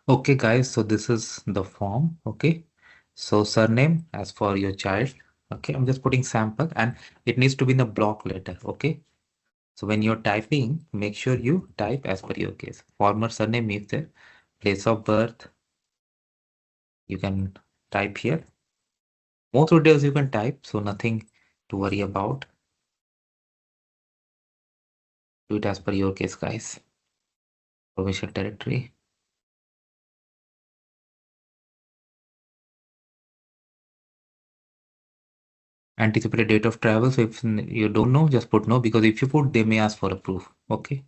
Okay, guys, so this is the form. Okay, so surname as for your child. Okay, I'm just putting sample and it needs to be in the block letter. Okay, so when you're typing, make sure you type as per your case. Former surname is there, place of birth, you can type here. Most details you can type, so nothing to worry about. Do it as per your case, guys. Provincial territory. Anticipated date of travel. So if you don't know, just put no, because if you put, they may ask for a proof. Okay.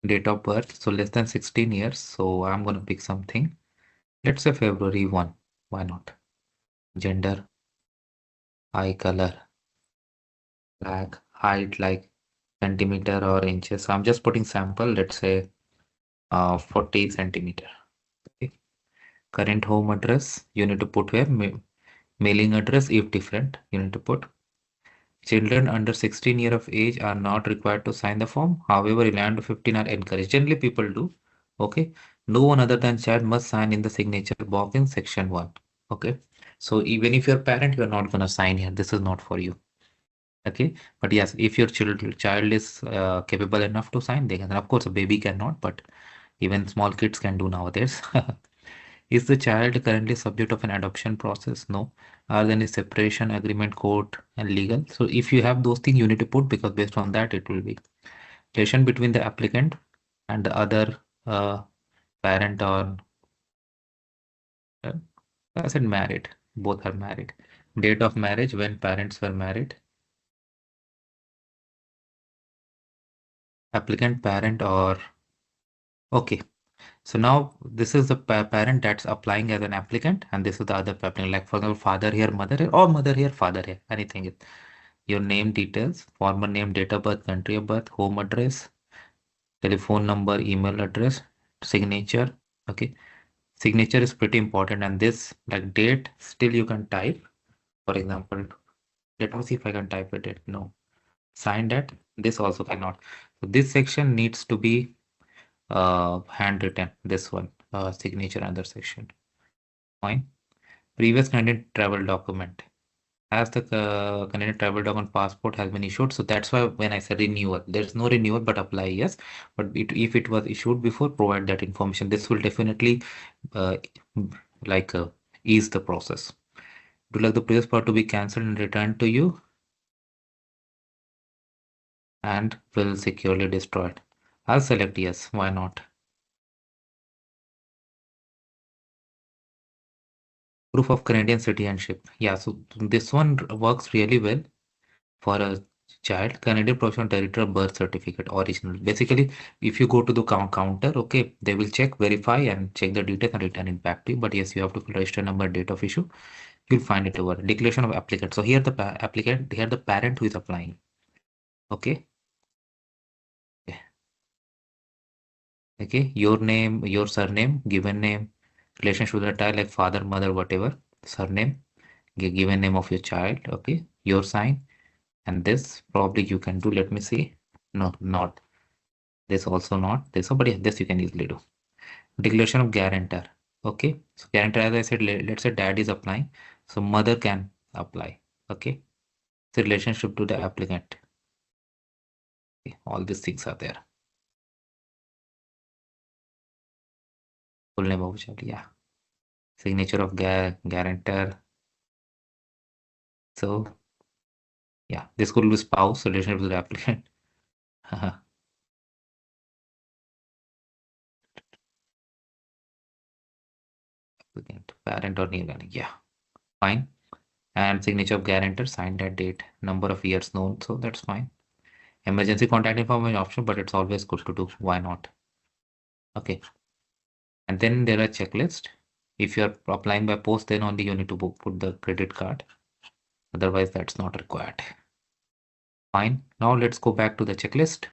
Date of birth. So less than 16 years. So I'm going to pick something. Let's say February 1. Why not? Gender, eye color, black, height like centimeter or inches. So I'm just putting sample. Let's say 40 centimeter. Okay. Current home address. You need to put where mailing address if different. You need to put. Children under 16 year of age are not required to sign the form. However, 11 to 15 are encouraged. Generally, people do. Okay. No one other than child must sign in the signature box in section 1. Okay. So even if you're a parent, you're not going to sign here. This is not for you. Okay. But yes, if your child is capable enough to sign, they can. Of course, a baby cannot, but even small kids can do nowadays. Is the child currently subject of an adoption process? No. Are there any separation agreement, court, and legal? So if you have those things, you need to put, because based on that, it will be relation between the applicant and the other parent, or uh, I said married. Both are married. Date of marriage, when parents were married. Applicant, parent, or okay. So now this is the parent that's applying as an applicant, and this is the other applicant. Like for example, father here, mother here, or mother here, father here. Anything. Your name details, former name, date of birth, country of birth, home address, telephone number, email address, signature. Okay. Signature is pretty important, and this like date still you can type. For example, let me see if I can type it. No. Signed at. This also cannot. So this section needs to be handwritten. This one, signature under section. Fine. Previous Canadian travel document. As the Canadian travel document passport has been issued. So that's why when I said renewal, there's no renewal, but apply, yes. But if it was issued before, provide that information. This will definitely uh, like ease the process. Do you like the previous part to be cancelled and returned to you, and will securely destroyed? I'll select yes. Why not? Proof of Canadian citizenship. Yeah, so this one works really well for a child. Canadian Provincial Territory birth certificate original. Basically, if you go to the counter, okay, they will check, verify, and check the details and return it back to you. But yes, you have to fill register number, date of issue. You'll find it over declaration of applicant. So here the applicant, here the parent who is applying. Okay. Okay. Your name, your surname, given name, relation to the child like father, mother, whatever. Surname, given name of your child. Okay. Your sign. And this probably you can do. Let me see. No, not this, also not this. But yeah, this you can easily do. Declaration of guarantor. Okay. So guarantor, as I said, let's say dad is applying. So mother can apply. Okay. So relationship to the applicant. Okay. All these things are there. Full name of child. Yeah. Signature of guarantor. So yeah, this could be spouse, relationship to the applicant. Applicant, parent or near. Yeah. Fine. And signature of guarantor, signed that date, number of years known. So that's fine. Emergency contact information option, but it's always good to do. Why not? Okay. And then there are checklist. If you're applying by post, then only you need to put the credit card. Otherwise, that's not required. Fine. Now let's go back to the checklist.